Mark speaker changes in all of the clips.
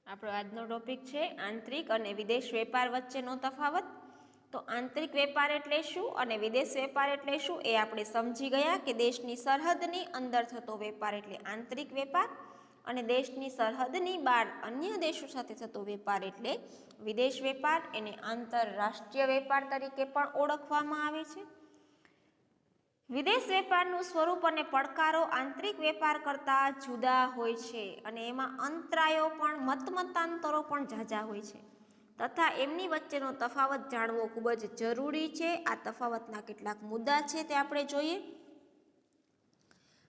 Speaker 1: આપણો આજનો ટોપિક છે આંતરિક અને વિદેશ વેપાર વચ્ચેનો તફાવત. તો આંતરિક વેપાર એટલે શું અને વિદેશ વેપાર એટલે શું એ આપણે સમજી ગયા કે દેશની સરહદની અંદર થતો વેપાર એટલે આંતરિક વેપાર અને દેશની સરહદની બહાર અન્ય દેશો સાથે થતો વેપાર એટલે વિદેશ વેપાર. એને આંતરરાષ્ટ્રીય વેપાર તરીકે પણ ઓળખવામાં આવે છે. વિદેશ વેપારનું સ્વરૂપ અને પડકારો આંતરિક વેપાર કરતાં જુદા હોય છે અને એમાં અંતરાયો પણ મતાંતરો પણ ઝાઝા હોય છે તથા એમની વચ્ચેનો તફાવત જાણવો ખૂબ જ જરૂરી છે. આ તફાવતના કેટલાક મુદ્દા છે તે આપણે જોઈએ.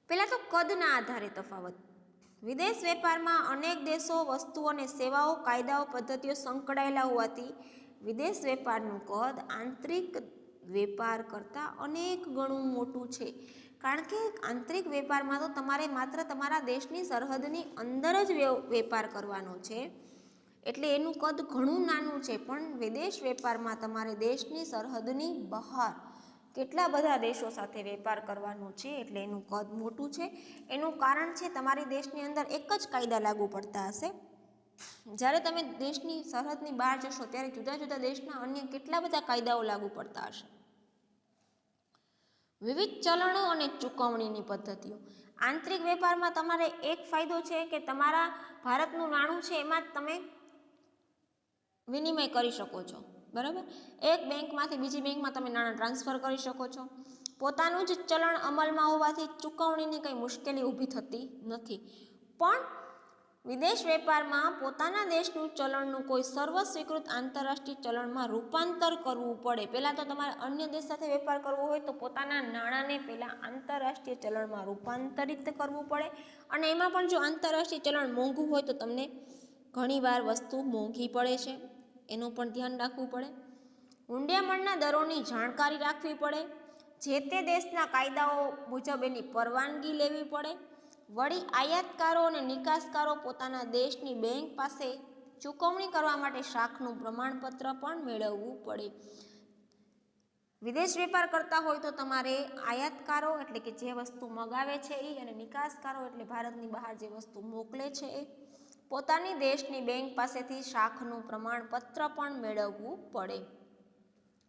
Speaker 1: પહેલા તો કદના આધારે તફાવત. વિદેશ વેપારમાં અનેક દેશો, વસ્તુઓ અને સેવાઓ, કાયદાઓ, પદ્ધતિઓ સંકળાયેલા હોવાથી વિદેશ વેપારનું કદ આંતરિક વેપાર કરતાં અનેક ગણું મોટું છે. કારણ કે આંતરિક વેપારમાં તો તમારે માત્ર તમારા દેશની સરહદની અંદર જ વેપાર કરવાનો છે એટલે એનું કદ ઘણું નાનું છે. પણ વિદેશ વેપારમાં તમારે દેશની સરહદની બહાર કેટલા બધા દેશો સાથે વેપાર કરવાનો છે એટલે એનું કદ મોટું છે. એનું કારણ છે તમારી દેશની અંદર એક જ કાયદા લાગુ પડતા હશે. જ્યારે તમે દેશની સરહદની બહાર જશો ત્યારે જુદા જુદા દેશના અન્ય કેટલા બધા કાયદાઓ લાગુ પડતા હશે. વિવિધ ચલણો અને ચૂકવણીની પદ્ધતિઓ. આંતરિક વેપારમાં તમારે એક ફાયદો છે કે તમારા ભારતનું નાણું છે એમાં જ તમે વિનિમય કરી શકો છો. બરાબર, એક બેંકમાંથી બીજી બેંકમાં તમે નાણાં ટ્રાન્સફર કરી શકો છો. પોતાનું જ ચલણ અમલમાં હોવાથી ચૂકવણીની કંઈ મુશ્કેલી ઊભી થતી નથી. પણ વિદેશ વેપારમાં પોતાના દેશનું ચલણનું કોઈ સર્વ સ્વીકૃત આંતરરાષ્ટ્રીય ચલણમાં રૂપાંતર કરવું પડે. પહેલાં તો તમારે અન્ય દેશ સાથે વેપાર કરવો હોય તો પોતાના નાણાંને પહેલાં આંતરરાષ્ટ્રીય ચલણમાં રૂપાંતરિત કરવું પડે અને એમાં પણ જો આંતરરાષ્ટ્રીય ચલણ મોંઘું હોય તો તમને ઘણીવાર વસ્તુ મોંઘી પડે છે, એનું પણ ધ્યાન રાખવું પડે. હુંડિયામણના દરોની જાણકારી રાખવી પડે. જે તે દેશના કાયદાઓ મુજબ એની પરવાનગી લેવી પડે. વળી આયાતકારો અને નિકાસકારો પોતાના દેશની બેંક પાસે ચૂકવણી કરવા માટે શાખનું પ્રમાણપત્ર પણ મેળવવું પડે. વિદેશ વેપાર કરતા હોય તો તમારે આયાતકારો એટલે કે જે વસ્તુ મગાવે છે એ અને નિકાસકારો એટલે ભારતની બહાર જે વસ્તુ મોકલે છે એ પોતાની દેશની બેંક પાસેથી શાખનું પ્રમાણપત્ર પણ મેળવવું પડે.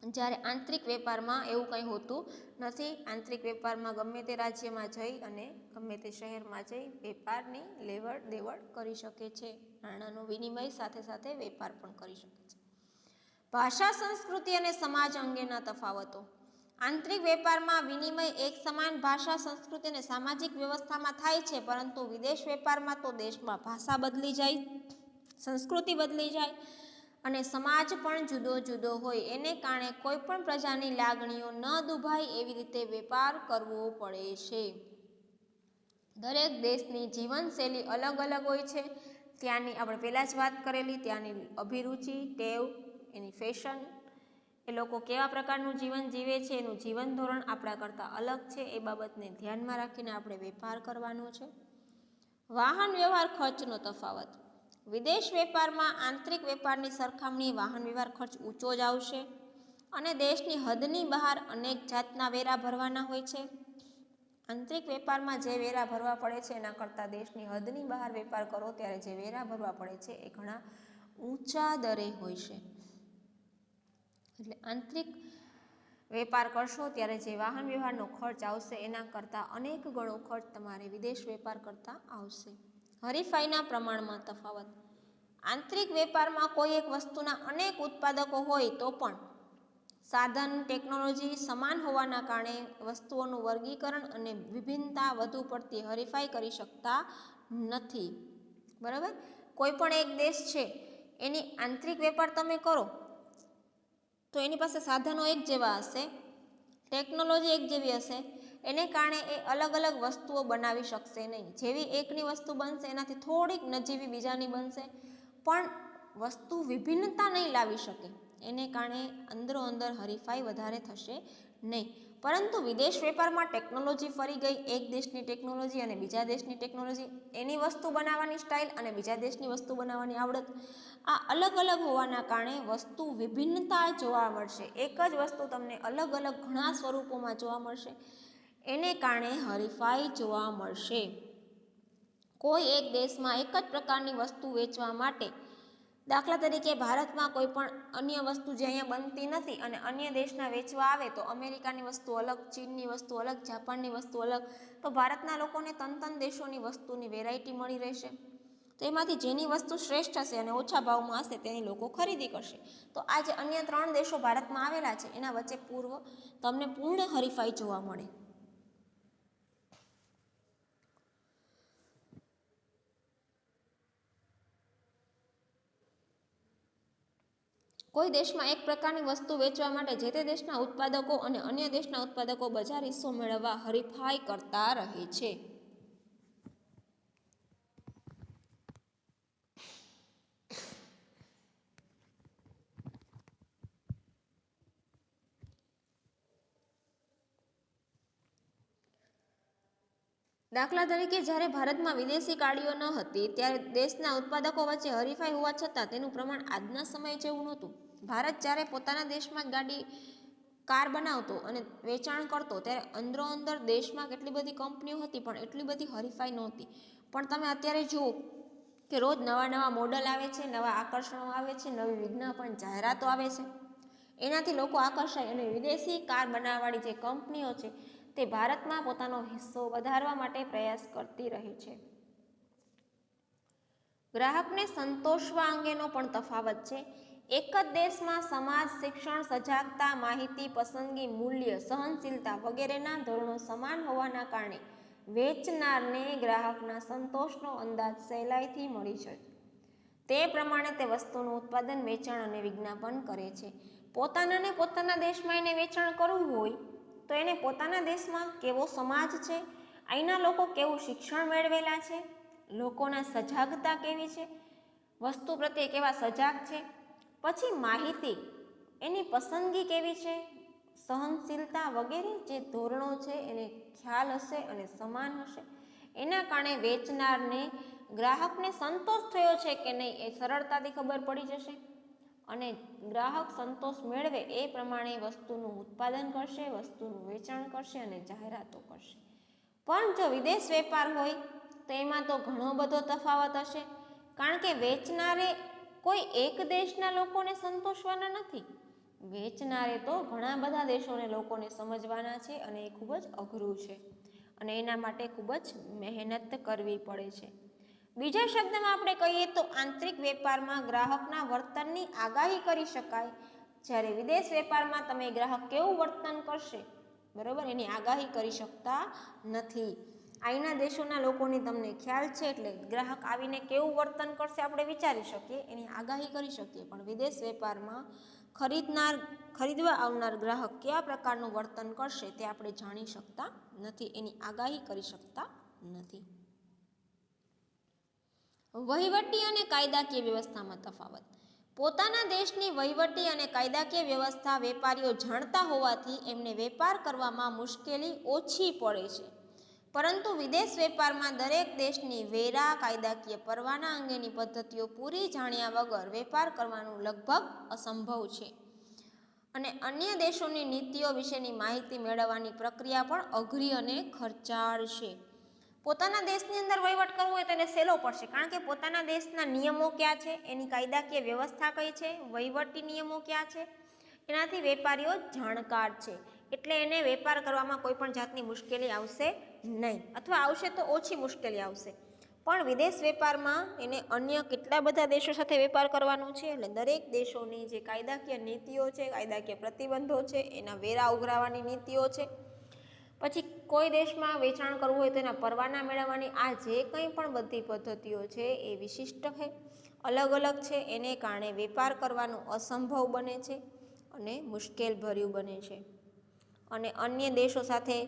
Speaker 1: જ્યારે આંતરિક વેપારમાં એવું કંઈ હોતું નથી. આંતરિક વેપારમાં ગમે તે રાજ્યમાં જઈ અને ગમે તે શહેરમાં જઈ વેપારની લેવડ દેવડ કરી શકે છે. નાણાંનો વિનિમય સાથે સાથે વેપાર પણ કરી શકે છે. ભાષા, સંસ્કૃતિ અને સમાજ અંગેના તફાવતો. આંતરિક વેપારમાં વિનિમય એક સમાન ભાષા, સંસ્કૃતિ અને સામાજિક વ્યવસ્થામાં થાય છે, પરંતુ વિદેશ વેપારમાં તો દેશમાં ભાષા બદલી જાય, સંસ્કૃતિ બદલી જાય અને સમાજ પણ જુદો જુદો હોય. એને કારણે કોઈ પણ પ્રજાની લાગણીઓ ન દુભાય એવી રીતે વેપાર કરવો પડે છે. દરેક દેશની જીવનશૈલી અલગ અલગ હોય છે. ત્યાંની આપણે પહેલાં જ વાત કરેલી ત્યાંની અભિરુચિ, ટેવ, એની ફેશન, એ લોકો કેવા પ્રકારનું જીવન જીવે છે, એનું જીવન ધોરણ આપણા કરતાં અલગ છે. એ બાબતને ધ્યાનમાં રાખીને આપણે વેપાર કરવાનો છે. વાહન વ્યવહાર ખર્ચનો તફાવત. વિદેશ વેપારમાં આંતરિક વેપારની સરખામણીએ વાહન વ્યવહાર ખર્ચ ઊંચો જ આવશે અને દેશની હદની બહાર અનેક જાતના વેરા ભરવાના હોય છે. આંતરિક વેપારમાં જે વેરા ભરવા પડે છે એના કરતાં દેશની હદની બહાર વેપાર કરો ત્યારે જે વેરા ભરવા પડે છે એ ઘણા ઊંચા દરે હોય છે. એટલે આંતરિક વેપાર કરશો ત્યારે જે વાહન વ્યવહારનો ખર્ચ આવશે એના કરતાં અનેક ગણો ખર્ચ તમારે વિદેશ વેપાર કરતાં આવશે. હરીફાઈના પ્રમાણમાં તફાવત. આંતરિક વેપારમાં કોઈ એક વસ્તુના અનેક ઉત્પાદકો હોય તો પણ સાધન, ટેકનોલોજી સમાન હોવાના કારણે વસ્તુઓનું વર્ગીકરણ અને વિભિન્નતા વધુ પડતી હરીફાઈ કરી શકતા નથી. બરાબર, કોઈ પણ એક દેશ છે એની આંતરિક વેપાર તમે કરો તો એની પાસે સાધનો એક જેવા હશે, ટેકનોલોજી એક જેવી હશે, એને કારણે એ અલગ અલગ વસ્તુઓ બનાવી શકશે નહીં. જેવી એકની વસ્તુ બનશે એનાથી થોડીક નજીવી બીજાની બનશે, પણ વસ્તુ વિભિન્નતા નહીં લાવી શકે. એને કારણે અંદરો અંદર હરીફાઈ વધારે થશે નહીં. પરંતુ વિદેશ વેપારમાં ટેકનોલોજી ફરી ગઈ. એક દેશની ટેકનોલોજી અને બીજા દેશની ટેકનોલોજી, એની વસ્તુ બનાવવાની સ્ટાઇલ અને બીજા દેશની વસ્તુ બનાવવાની આવડત, આ અલગ અલગ હોવાના કારણે વસ્તુ વિભિન્નતા જોવા મળશે. એક જ વસ્તુ તમને અલગ અલગ ઘણા સ્વરૂપોમાં જોવા મળશે. એને કારણે હરીફાઈ જોવા મળશે. કોઈ એક દેશમાં એક જ પ્રકારની વસ્તુ વેચવા માટે, દાખલા તરીકે ભારતમાં કોઈ પણ અન્ય વસ્તુ જે અહીંયા બનતી નથી અને અન્ય દેશના વેચવા આવે તો અમેરિકાની વસ્તુ અલગ, ચીનની વસ્તુ અલગ, જાપાનની વસ્તુ અલગ, તો ભારતના લોકોને ત્રણ દેશોની વસ્તુની વેરાયટી મળી રહેશે. તો એમાંથી જેની વસ્તુ શ્રેષ્ઠ હશે અને ઓછા ભાવમાં હશે તેની લોકો ખરીદી કરશે. તો આ જે અન્ય 3 દેશો ભારતમાં આવેલા છે એના વચ્ચે તમને પૂર્ણ હરીફાઈ જોવા મળે. કોઈ દેશમાં એક પ્રકારની વસ્તુ વેચવા માટે જે તે દેશના ઉત્પાદકો અને અન્ય દેશના ઉત્પાદકો બજાર હિસ્સો મેળવવા હરીફાઈ કરતા રહે છે. દાખલા તરીકે જ્યારે ભારતમાં વિદેશી ગાડીઓ ન હતી ત્યારે દેશના ઉત્પાદકો વચ્ચે હરીફાઈ હોવા છતાં તેનું પ્રમાણ આજના સમય જેવું નહોતું. ભારત જ્યારે પોતાના દેશમાં કાર બનાવતો અને વેચાણ કરતો ત્યારે અંદરોઅંદર દેશમાં કેટલી બધી કંપનીઓ હતી પણ એટલી બધી હરીફાઈ નહોતી. પણ તમે અત્યારે જુઓ કે રોજ નવા મોડલ આવે છે, નવા આકર્ષણો આવે છે, નવી વિજ્ઞાપન જાહેરાતો આવે છે, એનાથી લોકો આકર્ષાય અને વિદેશી કાર બનાવવાવાળી જે કંપનીઓ છે તે ભારતમાં પોતાનો હિસ્સો વધારવા માટે પ્રયાસ કરતી રહે છે. ગ્રાહકને સંતોષવા અંગેનો પણ તફાવત છે. એક જ દેશમાં સમાજ, શિક્ષણ, સજાગતા, માહિતી, પસંદગી, મૂલ્ય, સહનશીલતા વગેરેના ધોરણો સમાન હોવાના કારણે વેચનારને ગ્રાહકના સંતોષનો અંદાજ સહેલાઈથી મળી શકે. તે પ્રમાણે તે વસ્તુનું ઉત્પાદન, વેચાણ અને વિજ્ઞાપન કરે છે. પોતાના દેશમાં એને વેચાણ કરવું હોય તો એને પોતાના દેશમાં કેવો સમાજ છે, અહીંના લોકો કેવું શિક્ષણ મેળવેલા છે, લોકોના સજાગતા કેવી છે, વસ્તુ પ્રત્યે કેવા સજાગ છે, પછી માહિતી, એની પસંદગી કેવી છે, સહનશીલતા વગેરે જે ધોરણો છે એને ખ્યાલ હશે અને સમાન હશે. એના કારણે વેચનારને ગ્રાહકને સંતોષ થયો છે કે નહીં એ સરળતાથી ખબર પડી જશે અને ગ્રાહક સંતોષ મેળવે એ પ્રમાણે વસ્તુનું ઉત્પાદન કરશે, વસ્તુનું વેચાણ કરશે અને જાહેરાતો કરશે. પણ જો વિદેશ વેપાર હોય તો એમાં તો ઘણો બધો તફાવત હશે, કારણ કે વેચનારે કોઈ એક દેશના લોકોને સંતોષવાના નથી. વેચનારે તો ઘણા બધા દેશોને લોકોને સમજવાના છે અને એ ખૂબ જ અઘરું છે અને એના માટે ખૂબ જ મહેનત કરવી પડે છે. બીજા શબ્દમાં આપણે કહીએ તો આંતરિક વેપારમાં ગ્રાહકના વર્તનની આગાહી કરી શકાય, જ્યારે વિદેશ વેપારમાં તમે ગ્રાહક કેવું વર્તન કરશે બરોબર એની આગાહી કરી શકતા નથી. અહીંના દેશોના લોકોની તમને ખ્યાલ છે એટલે ગ્રાહક આવીને કેવું વર્તન કરશે આપણે વિચારી શકીએ, એની આગાહી કરી શકીએ, પણ વિદેશ વેપારમાં ખરીદવા આવનાર ગ્રાહક કયા પ્રકારનું વર્તન કરશે તે આપણે જાણી શકતા નથી, એની આગાહી કરી શકતા નથી. વહીવટી અને કાયદાકીય વ્યવસ્થામાં તફાવત. પોતાના દેશની વહીવટી અને કાયદાકીય વ્યવસ્થા વેપારીઓ જાણતા હોવાથી એમને વેપાર કરવામાં મુશ્કેલી ઓછી પડે છે, પરંતુ વિદેશ વેપારમાં દરેક દેશની વેરા, કાયદાકીય પરવાના અંગેની પદ્ધતિઓ પૂરી જાણ્યા વગર વેપાર કરવાનું લગભગ અસંભવ છે અને અન્ય દેશોની નીતિઓ વિશેની માહિતી મેળવવાની પ્રક્રિયા પણ અઘરી અને ખર્ચાળ છે. પોતાના દેશની અંદર વહીવટ કરવો હોય તો એને સહેલો પડશે, કારણ કે પોતાના દેશના નિયમો કયા છે, એની કાયદાકીય વ્યવસ્થા કઈ છે, વહીવટી નિયમો કયા છે, એનાથી વેપારીઓ જાણકાર છે, એટલે એને વેપાર કરવામાં કોઈ પણ જાતની મુશ્કેલી આવશે નહીં, અથવા આવશે તો ઓછી મુશ્કેલી આવશે. પણ વિદેશ વેપારમાં એને અન્ય કેટલા બધા દેશો સાથે વેપાર કરવાનો છે, એટલે દરેક દેશોની જે કાયદાકીય નીતિઓ છે, કાયદાકીય પ્રતિબંધો છે, એના વેરા ઉઘરાવવાની નીતિઓ છે, પછી કોઈ દેશમાં વેચાણ કરવું હોય તો એના પરવાના મેળવવાની આ જે કંઈ પણ બધી પદ્ધતિઓ છે એ વિશિષ્ટ છે, અલગ અલગ છે, એને કારણે વેપાર કરવાનું અસંભવ બને છે અને મુશ્કેલભર્યું બને છે અને અન્ય દેશો સાથે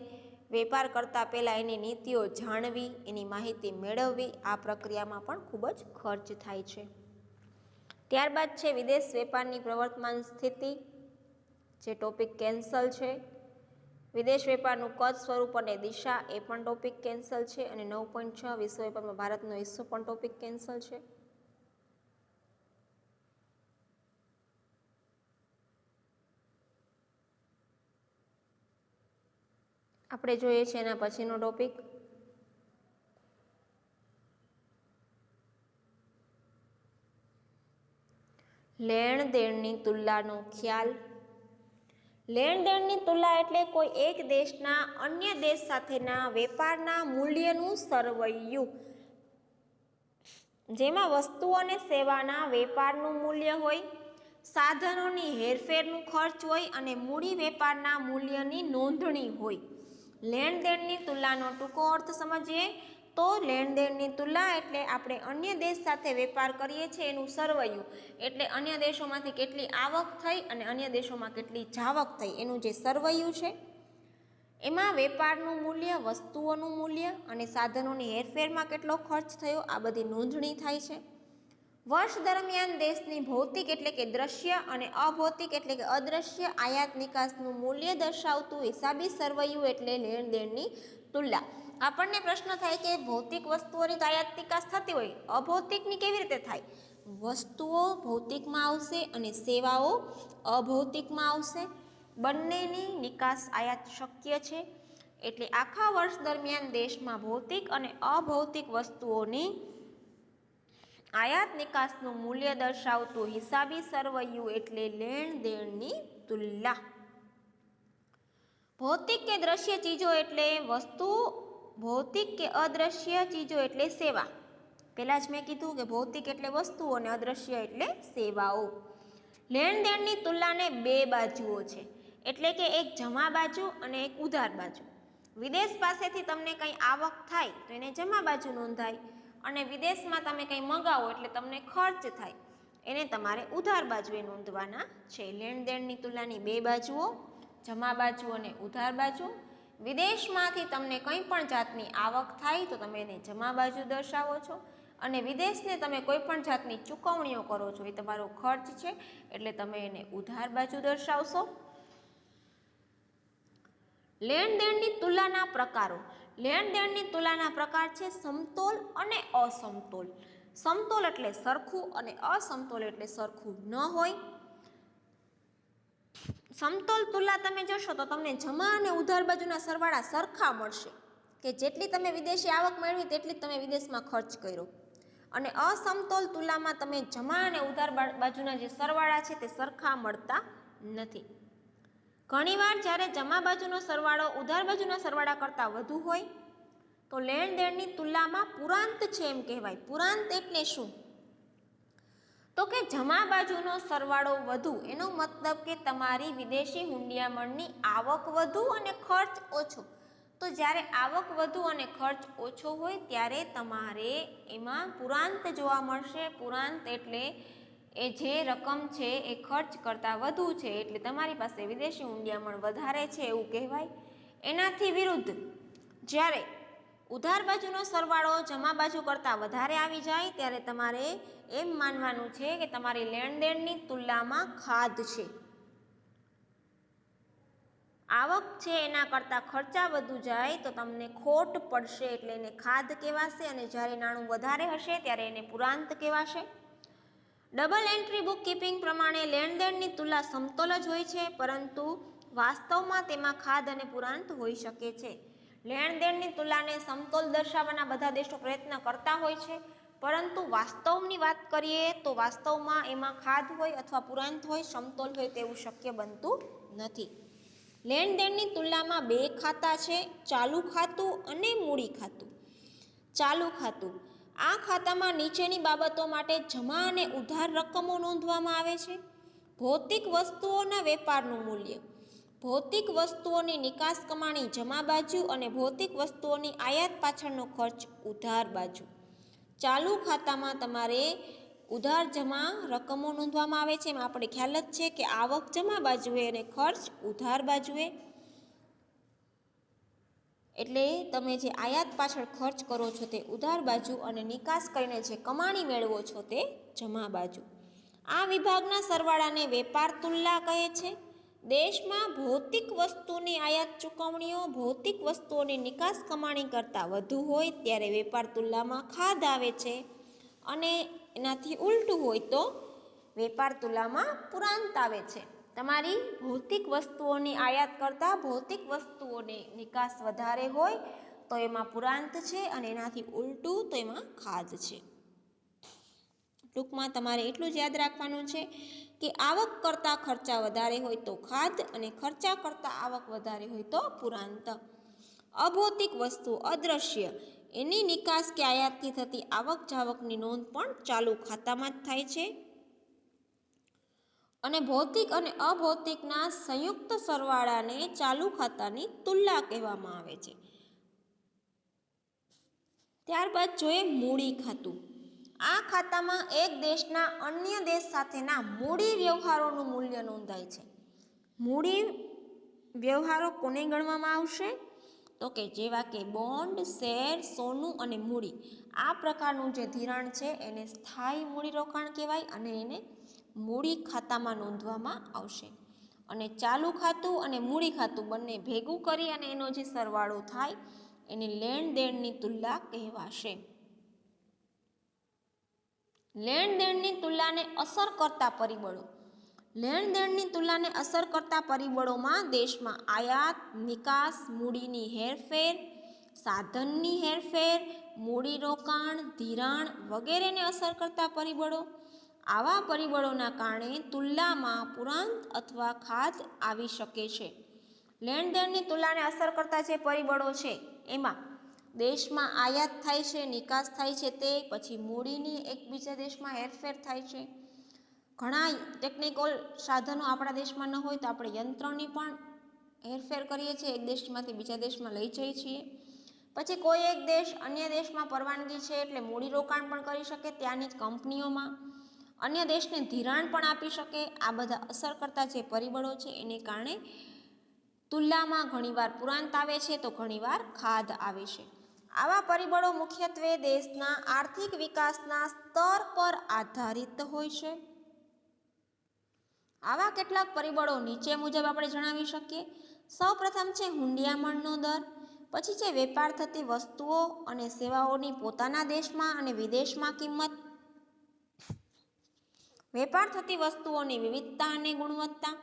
Speaker 1: વેપાર કરતાં પહેલાં એની નીતિઓ જાણવી, એની માહિતી મેળવવી, આ પ્રક્રિયામાં પણ ખૂબ જ ખર્ચ થાય છે. ત્યારબાદ છે વિદેશ વેપારની પ્રવર્તમાન સ્થિતિ, જે ટોપિક કેન્સલ છે. વિદેશ વેપારનું કદ, સ્વરૂપ અને દિશા, એ પણ ટોપિક કેન્સલ છે અને 9.6 વિશ્વ વેપારમાં ભારતનો હિસ્સો પણ ટોપિક કેન્સલ છે. આપણે જોઈએ છીએ એના પછીનો ટોપિક લેણ દેણની તુલનાનો ખ્યાલ. લેણ દેણની તુલના એટલે કોઈ એક દેશના અન્ય દેશ સાથેના વેપારના મૂલ્યનું સરવૈયું, જેમાં વસ્તુઓ અને સેવાના વેપારનું મૂલ્ય હોય, સાધનોની હેરફેરનું ખર્ચ હોય અને મૂડી વેપારના મૂલ્યની નોંધણી હોય. લેણ દેણની તુલનાનો ટૂંકો અર્થ સમજીએ તો લેણ દેણની તુલના એટલે આપણે અન્ય દેશ સાથે વેપાર કરીએ છીએ એનું સરવૈયું, એટલે અન્ય દેશોમાંથી કેટલી આવક થઈ અને અન્ય દેશોમાં કેટલી જાવક થઈ એનું જે સરવૈયું છે, એમાં વેપારનું મૂલ્ય, વસ્તુઓનું મૂલ્ય અને સાધનોની હેરફેરમાં કેટલો ખર્ચ થયો આ બધી નોંધણી થાય છે. વર્ષ દરમિયાન દેશની ભૌતિક એટલે કે દ્રશ્ય અને અભૌતિક એટલે કે અદ્રશ્ય આયાત નિકાસનું મૂલ્ય દર્શાવતું હિસાબી સરવૈયું એટલે લેણ દેણની તુલના. આપણને પ્રશ્ન થાય કે ભૌતિક વસ્તુઓની તો આયાત નિકાસ થતી હોય, અભૌતિકની કેવી રીતે થાય? વસ્તુઓ ભૌતિકમાં આવશે અને સેવાઓ અભૌતિકમાં આવશે, બંનેની નિકાસ આયાત શક્ય છે. એટલે આખા વર્ષ દરમિયાન દેશમાં ભૌતિક અને અભૌતિક વસ્તુઓની આયાત નિકાસનું મૂલ્ય દર્શાવતું હિસાબી સરવૈયું એટલે લેણ દેણની તુલના. ભૌતિક કે દ્રશ્ય ચીજો એટલે વસ્તુઓ, ભૌતિક કે અદ્રશ્ય ચીજો એટલે સેવા. પહેલા જ મેં કીધું કે ભૌતિક એટલે વસ્તુઓ અને અદ્રશ્ય એટલે સેવાઓ. લેણ દેણની તુલનાને બે બાજુઓ છે, એટલે કે એક જમા બાજુ અને એક ઉધાર બાજુ. વિદેશ પાસેથી તમને કંઈ આવક થાય તો એને જમા બાજુ નોંધાય, અને વિદેશમાં તમે કંઈ મંગાવો એટલે તમને ખર્ચ થાય એને તમારે ઉધાર બાજુએ નોંધવાના છે. લેણ દેણની તુલનાની બે બાજુઓ, જમા બાજુ અને ઉધાર બાજુ. વિદેશમાંથી તમને કંઈ પણ જાતની આવક થાય તો તમે એને જમા બાજુ દર્શાવો છો, અને વિદેશને તમે કોઈ પણ જાતની ચૂકવણીઓ કરો છો એ તમારો ખર્ચ છે એટલે તમે એને ઉધાર બાજુ દર્શાવશો. લેણ દેણની તુલનાના પ્રકારો. લેણ દેણની તુલનાના પ્રકાર છે સમતોલ અને અસમતોલ. સમતોલ એટલે સરખું અને અસમતોલ એટલે સરખું ન હોય. સમતોલ તુલના તમે જોશો તો તમને જમા અને ઉધાર બાજુના સરવાળા સરખા મળશે, કે જેટલી તમે વિદેશી આવક મેળવી તેટલી તમે વિદેશમાં ખર્ચ કર્યો. અને અસમતોલ તુલનામાં તમે જમા અને ઉધાર બાજુના જે સરવાળા છે તે સરખા મળતા નથી. ઘણીવાર જ્યારે જમા બાજુનો સરવાળો ઉધાર બાજુના સરવાળા કરતાં વધુ હોય તો લેણ દેણની તુલનામાં પુરાંત છે એમ કહેવાય. પુરાંત એટલે શું? તો કે જમા બાજુનો સરવાળો વધુ, એનો મતલબ કે તમારી વિદેશી હુંડિયામણની આવક વધુ અને ખર્ચ ઓછો. તો જ્યારે આવક વધુ અને ખર્ચ ઓછો હોય ત્યારે તમારે એમાં પુરાંત જોવા મળશે. પુરાંત એટલે એ જે રકમ છે એ ખર્ચ કરતાં વધુ છે, એટલે તમારી પાસે વિદેશી હુંડિયામણ વધારે છે એવું કહેવાય. એનાથી વિરુદ્ધ જ્યારે ઉધાર બાજુનો સરવાળો જમા બાજુ કરતાં વધારે આવી જાય ત્યારે તમારે એમ માનવાનું છે કે તમારી લેણ દેણની તુલનામાં ખાધ છે. આવક છે એના કરતાં ખર્ચા વધુ જાય તો તમને ખોટ પડશે, એટલે એને ખાધ કહેવાશે. અને જ્યારે નાણું વધારે હશે ત્યારે એને પુરાંત કહેવાશે. ડબલ એન્ટ્રી બુક કીપિંગ પ્રમાણે લેણ દેણની તુલના સમતોલ જ હોય છે, પરંતુ વાસ્તવમાં તેમાં ખાધ અને પુરાંત હોઈ શકે છે. લેણ દેણની તુલનાને સમતોલ દર્શાવવાના બધા દેશો પ્રયત્ન કરતા હોય છે, પરંતુ વાસ્તવની વાત કરીએ તો વાસ્તવમાં એમાં ખાધ હોય અથવા પુરાંત હોય, સમતોલ હોય તેવું શક્ય બનતું નથી. લેણ દેણની તુલનામાં બે ખાતા છે, ચાલુ ખાતું અને મૂડી ખાતું. ચાલુ ખાતું, આ ખાતામાં નીચેની બાબતો માટે જમા અને ઉધાર રકમો નોંધવામાં આવે છે. ભૌતિક વસ્તુઓના વેપારનું મૂલ્ય, ભૌતિક વસ્તુઓની નિકાસ કમાણી જમા બાજુ અને ભૌતિક વસ્તુઓની આયાત પાછળનો ખર્ચ ઉધાર બાજુ. ચાલુ ખાતામાં તમારે ઉધાર જમા રકમો નોંધવામાં આવે છે. એમાં આપણે ખ્યાલ જ છે કે આવક જમા બાજુએ અને ખર્ચ ઉધાર બાજુએ. એટલે તમે જે આયાત પાછળ ખર્ચ કરો છો તે ઉધાર બાજુ અને નિકાસ કરીને જે કમાણી મેળવો છો તે જમા બાજુ. આ વિભાગના સરવાળાને વેપાર તુલના કહે છે. દેશમાં ભૌતિક વસ્તુની આયાત ચૂકવણીઓ ભૌતિક વસ્તુઓની નિકાસ કમાણી કરતાં વધુ હોય ત્યારે વેપાર તુલનામાં ખાધ આવે છે, અને એનાથી ઉલટું હોય તો વેપાર તુલનામાં પુરાંત આવે છે. તમારી ભૌતિક વસ્તુઓની આયાત કરતાં ભૌતિક વસ્તુઓની નિકાસ વધારે હોય તો એમાં પુરાંત છે, અને એનાથી ઉલટું તો એમાં ખાધ છે. ટૂંકમાં તમારે એટલું જ યાદ રાખવાનું છે કે આવક કરતાં ખર્ચા વધારે હોય તો ખાધ અને ખર્ચા કરતાં આવક વધારે હોય તો પુરાંત. અભૌતિક વસ્તુ અદ્રશ્ય એની નિકાસ કે આયાતથી થતી આવક જાવકની નોંધ પણ ચાલુ ખાતામાં જ થાય છે. અને ભૌતિક અને અભૌતિકના સંયુક્ત સરવાળાને ચાલુ ખાતાની તુલના કહેવામાં આવે છે. ત્યારબાદ જોઈએ મૂડી ખાતું. આ ખાતામાં એક દેશના અન્ય દેશ સાથેના મૂડી વ્યવહારોનું મૂલ્ય નોંધાય છે. મૂડી વ્યવહારો કોને ગણવામાં આવશે? તો કે જેવા કે બોન્ડ, શેર, સોનું અને મૂડી. આ પ્રકારનું જે ધિરાણ છે એને સ્થાયી મૂડીરોકાણ કહેવાય અને એને મૂડી ખાતામાં નોંધવામાં આવશે. અને ચાલુ ખાતું અને મૂડી ખાતું બંને ભેગું કરી અને એનો જે સરવાળો થાય એને લેણ દેણની તુલના કહેવાશે. લેણ દેણની તુલનાને અસર કરતા પરિબળો. લેણ દેણની તુલનાને અસર કરતા પરિબળોમાં દેશમાં આયાત, નિકાસ, મૂડીની હેરફેર, સાધનની હેરફેર, મૂડીરોકાણ, ધિરાણ વગેરેને અસર કરતા પરિબળો. આવા પરિબળોના કારણે તુલનામાં પુરાંત અથવા ખાધ આવી શકે છે. લેણ દેણની તુલનાને અસર કરતા જે પરિબળો છે એમાં દેશમાં આયાત થાય છે, નિકાસ થાય છે તે, પછી મૂડીની એકબીજા દેશમાં હેરફેર થાય છે. ઘણા ટેકનિકલ સાધનો આપણા દેશમાં ન હોય તો આપણે યંત્રની પણ હેરફેર કરીએ છીએ, એક દેશમાંથી બીજા દેશમાં લઈ જઈએ છીએ. પછી કોઈ એક દેશ અન્ય દેશમાં પરવાનગી છે એટલે મૂડીરોકાણ પણ કરી શકે ત્યાંની જ કંપનીઓમાં, અન્ય દેશને ધિરાણ પણ આપી શકે. આ બધા અસર કરતા જે પરિબળો છે એને કારણે તુલનામાં ઘણીવાર પુરાંત આવે છે તો ઘણીવાર ખાધ આવે છે. આવા પરિબળો મુખ્યત્વે દેશના આર્થિક વિકાસના સ્તર પર આધારિત હોય છે. આવા કેટલાક પરિબળો નીચે મુજબ આપણે જણાવી શકીએ. સૌપ્રથમ છે હુંડિયામણનો દર, પછી છે વેપાર થતી વસ્તુઓ અને સેવાઓની પોતાના દેશમાં અને વિદેશમાં કિંમત, વેપાર થતી વસ્તુઓની વિવિધતા અને ગુણવત્તા,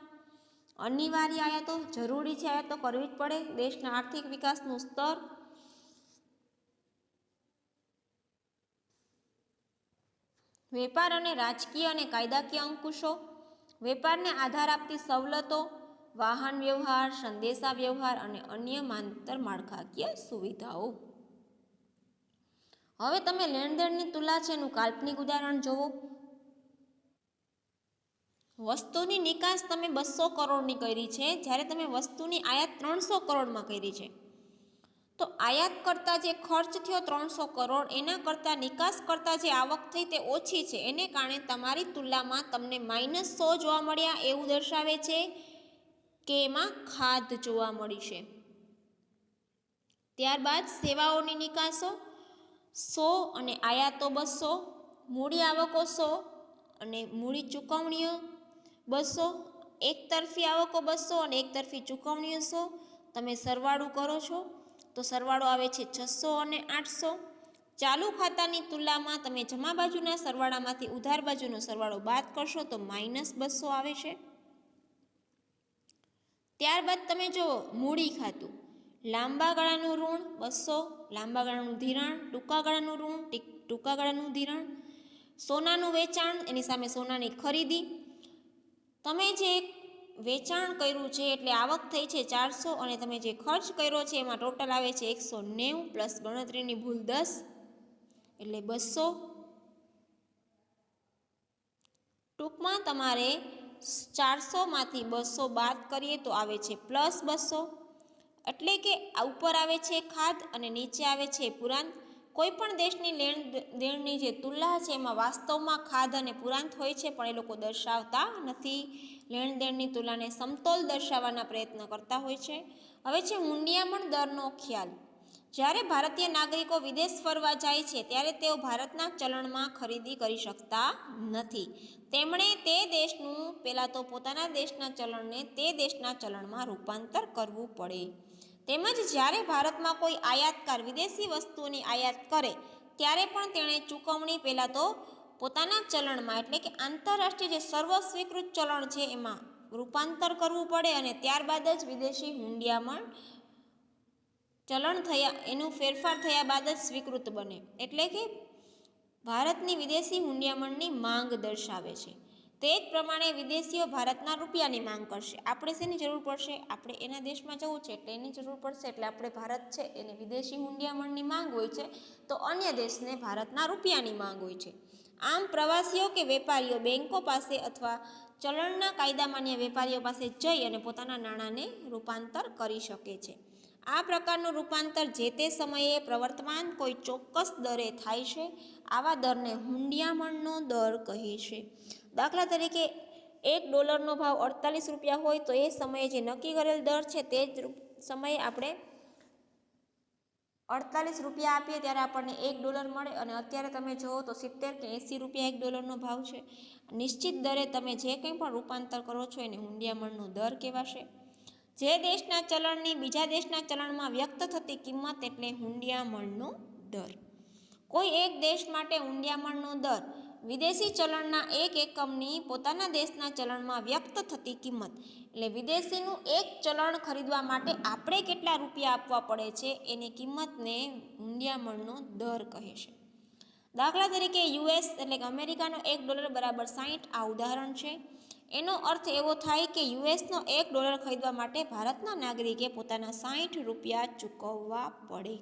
Speaker 1: અનિવાર્ય આયાતો, જરૂરી છે આયાતો કરવી જ પડે, દેશના આર્થિક વિકાસનું સ્તર, વેપાર અને રાજકીય અને કાયદાકીય અંકુશો, વેપારને આધાર આપતી સવલતો, વાહન વ્યવહાર, સંદેશા વ્યવહાર અને અન્ય આંતરમાળખાકીય સુવિધાઓ. હવે તમે લેણદેણની તુલના છે એનું કાલ્પનિક ઉદાહરણ જોવો. વસ્તુની નિકાસ તમે 200 કરોડની કરી છે, જ્યારે તમે વસ્તુની આયાત 300 કરોડમાં કરી છે. તો આયાત કરતાં જે ખર્ચ થયો 300 કરોડ એના કરતાં નિકાસ કરતાં જે આવક થઈ તે ઓછી છે, એને કારણે તમારી તુલનામાં તમને -100 જોવા મળ્યા એવું દર્શાવે છે કે એમાં ખાધ જોવા મળી છે. ત્યારબાદ સેવાઓની નિકાસો 100 અને આયાતો 200, મૂડી આવકો 100 અને મૂડી ચૂકવણીઓ 200, એકતરફી આવકો 200 અને એકતરફી ચૂકવણીઓ 100. તમે સરવાળું કરો છો તો સરવાળો આવે છે 600 અને 800. ચાલુ ખાતાની તુલનામાં તમે જમા બાજુના સરવાળામાંથી ઉધાર બાજુનો સરવાળો બાદ કરશો તો -200 આવે છે. ત્યારબાદ તમે જુઓ મૂડી ખાતું. લાંબા ગાળાનું ઋણ 200, લાંબા ગાળાનું ધિરાણ, ટૂંકા ગાળાનું ઋણ, ટૂંકા ગાળાનું ધિરાણ, સોનાનું વેચાણ એની સામે સોનાની ખરીદી. તમે જે વેચાણ કર્યું છે એટલે આવક થઈ છે 400 અને તમે જે ખર્ચ કર્યો છે એમાં ટોટલ આવે છે 190 પ્લસ ગણતરીની ભૂલ 10 એટલે 200. ટૂંકમાં તમારે 400માંથી 200 બાદ કરીએ તો આવે છે +200, એટલે કે ઉપર આવે છે ખાધ અને નીચે આવે છે પુરાંત. કોઈ પણ દેશની લેણ દેણની જે તુલના છે એમાં વાસ્તવમાં ખાધ અને પુરાંત હોય છે પણ એ લોકો દર્શાવતા નથી. લેણ દેણની તુલનાને સમતોલ દર્શાવવાના પ્રયત્ન કરતા હોય છે. હવે છે હુંડિયામણ દરનો ખ્યાલ. જ્યારે ભારતીય નાગરિકો વિદેશ ફરવા જાય છે ત્યારે તેઓ ભારતના ચલણમાં ખરીદી કરી શકતા નથી. તેમણે તે દેશનું પહેલાં તો પોતાના દેશના ચલણને તે દેશના ચલણમાં રૂપાંતર કરવું પડે. તેમજ જ્યારે ભારતમાં કોઈ આયાતકાર વિદેશી વસ્તુઓની આયાત કરે ત્યારે પણ તેણે ચૂકવણી પહેલાં તો પોતાના ચલણમાં એટલે કે આંતરરાષ્ટ્રીય જે સર્વ સ્વીકૃત ચલણ છે એમાં રૂપાંતર કરવું પડે અને ત્યારબાદ જ વિદેશી હુંડિયામણ ચલણ થયા એનું ફેરફાર થયા બાદ જ સ્વીકૃત બને. એટલે કે ભારતની વિદેશી હુંડિયામણની માંગ દર્શાવે છે. તે જ પ્રમાણે વિદેશીઓ ભારતના રૂપિયાની માંગ કરશે. આપણે શેની જરૂર પડશે? આપણે એના દેશમાં જવું છે એટલે એની જરૂર પડશે. એટલે આપણે ભારત છે એને વિદેશી હુંડિયામણની માંગ હોય છે, તો અન્ય દેશને ભારતના રૂપિયાની માંગ હોય છે. આમ પ્રવાસીઓ કે વેપારીઓ બેંકો પાસે અથવા ચલણના કાયદા માન્ય વેપારીઓ પાસે જઈ અને પોતાના નાણાંને રૂપાંતર કરી શકે છે. આ પ્રકારનું રૂપાંતર જે તે સમયે પ્રવર્તમાન કોઈ ચોક્કસ દરે થાય છે. આવા દરને હુંડિયામણનો દર કહે છે. દાખલા તરીકે $1નો ભાવ 48 રૂપિયા હોય તો એ સમયે જે નક્કી કરેલ દર છે તે જ સમયે આપણે 48 રૂપિયા આપીએ ત્યારે આપણને $1 મળે, અને અત્યારે તમે જુઓ તો 70 કે 80 રૂપિયા $1નો ભાવ છે. નિશ્ચિત દરે તમે જે કંઈ પણ રૂપાંતર કરો છો એને હુંડિયામણનો દર કહેવાશે. જે દેશના ચલણની બીજા દેશના ચલણમાં વ્યક્ત થતી કિંમત એટલે હુંડિયામણનો દર. કોઈ એક દેશ માટે હુંડિયામણનો દર વિદેશી ચલણના એક એકમની પોતાના દેશના ચલણમાં વ્યક્ત થતી કિંમત એટલે વિદેશીનું એક ચલણ ખરીદવા માટે આપણે કેટલા રૂપિયા આપવા પડે છે એની કિંમતને હુંડિયામણનો દર કહે છે. દાખલા તરીકે US એટલે કે અમેરિકાનો $1 બરાબર 60. આ ઉદાહરણ છે. એનો અર્થ એવો થાય કે USનો $1 ખરીદવા માટે ભારતના નાગરિકે પોતાના 60 રૂપિયા ચૂકવવા પડે.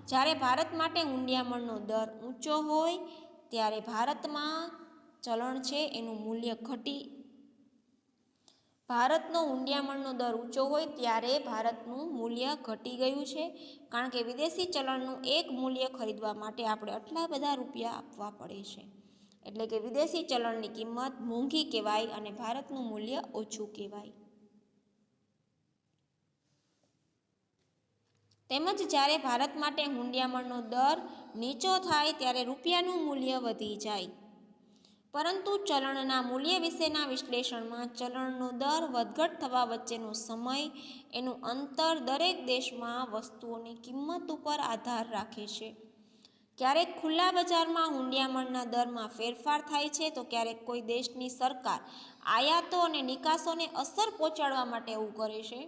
Speaker 1: જ્યારે ભારત માટે હુંડિયામણનો દર ઊંચો હોય ત્યારે ભારતમાં ચલણ છે એનું મૂલ્ય ભારતનો હુંડિયામણનો દર ઊંચો હોય ત્યારે ભારતનું મૂલ્ય ઘટી ગયું છે, કારણ કે વિદેશી ચલણનું એક મૂલ્ય ખરીદવા માટે આપણે આટલા બધા રૂપિયા આપવા પડે છે. એટલે કે વિદેશી ચલણની કિંમત મોંઘી કહેવાય અને ભારતનું મૂલ્ય ઓછું કહેવાય. તેમજ જ્યારે ભારત માટે હુંડિયામણનો દર નીચો થાય ત્યારે રૂપિયાનું મૂલ્ય વધી જાય. પરંતુ ચલણના મૂલ્ય વિશેના વિશ્લેષણમાં ચલણનો દર વધઘટ થવા વચ્ચેનો સમય, એનું અંતર દરેક દેશમાં વસ્તુઓની કિંમત ઉપર આધાર રાખે છે. ક્યારેક ખુલ્લા બજારમાં હુંડિયામણના દરમાં ફેરફાર થાય છે, તો ક્યારેક કોઈ દેશની સરકાર આયાતો અને નિકાસોને અસર પહોંચાડવા માટે એવું કરે છે.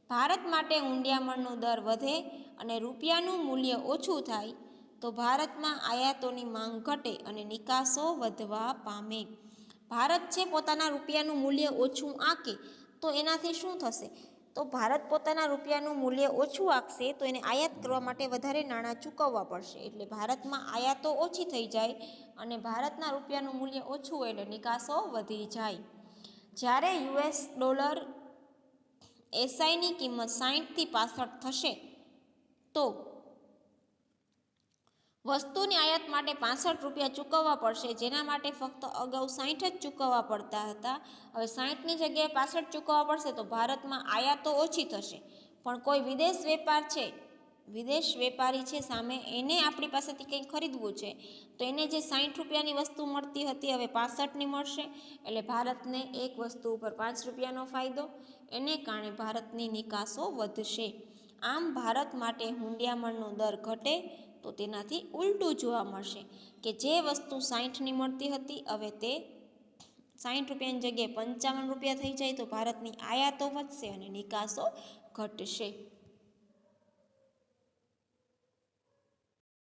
Speaker 1: ભારત માટે હુંડિયામણનો દર વધે અને રૂપિયાનું મૂલ્ય ઓછું થાય તો ભારતમાં આયાતોની માંગ ઘટે અને નિકાસો વધવા પામે. ભારત છે પોતાના રૂપિયાનું મૂલ્ય ઓછું આંકે તો એનાથી શું થશે? તો ભારત પોતાના રૂપિયાનું મૂલ્ય ઓછું આંકશે તો એને આયાત કરવા માટે વધારે નાણાં ચૂકવવા પડશે. એટલે ભારતમાં આયાતો ઓછી થઈ જાય અને ભારતના રૂપિયાનું મૂલ્ય ઓછું હોય એટલે નિકાસો વધી જાય. જ્યારે $, SIની કિંમત 60 થી 65 થશે તો વસ્તુની આયાત માટે 65 રૂપિયા ચૂકવવા પડશે, જેના માટે ફક્ત અગાઉ 60 જ ચૂકવવા પડતા હતા. હવે 60ની જગ્યાએ 65 ચૂકવવા પડશે તો ભારતમાં આયાતો ઓછી થશે. પણ કોઈ વિદેશ વેપારી છે સામે એને આપણી પાસેથી કંઈ ખરીદવું છે તો એને જે 60 રૂપિયાની વસ્તુ મળતી હતી હવે 65ની મળશે. એટલે ભારતને એક વસ્તુ ઉપર 5 રૂપિયાનો ફાયદો, એને કારણે ભારતની નિકાસો વધશે. આમ ભારત માટે હુંડિયામણનો દર ઘટે તો તેનાથી ઉલટું જોવા મળશે કે જે વસ્તુ 60ની મળતી હતી હવે તે 60 રૂપિયાની જગ્યાએ 55 રૂપિયા થઈ જાય તો ભારતની આયાતો વધશે અને નિકાસો ઘટશે.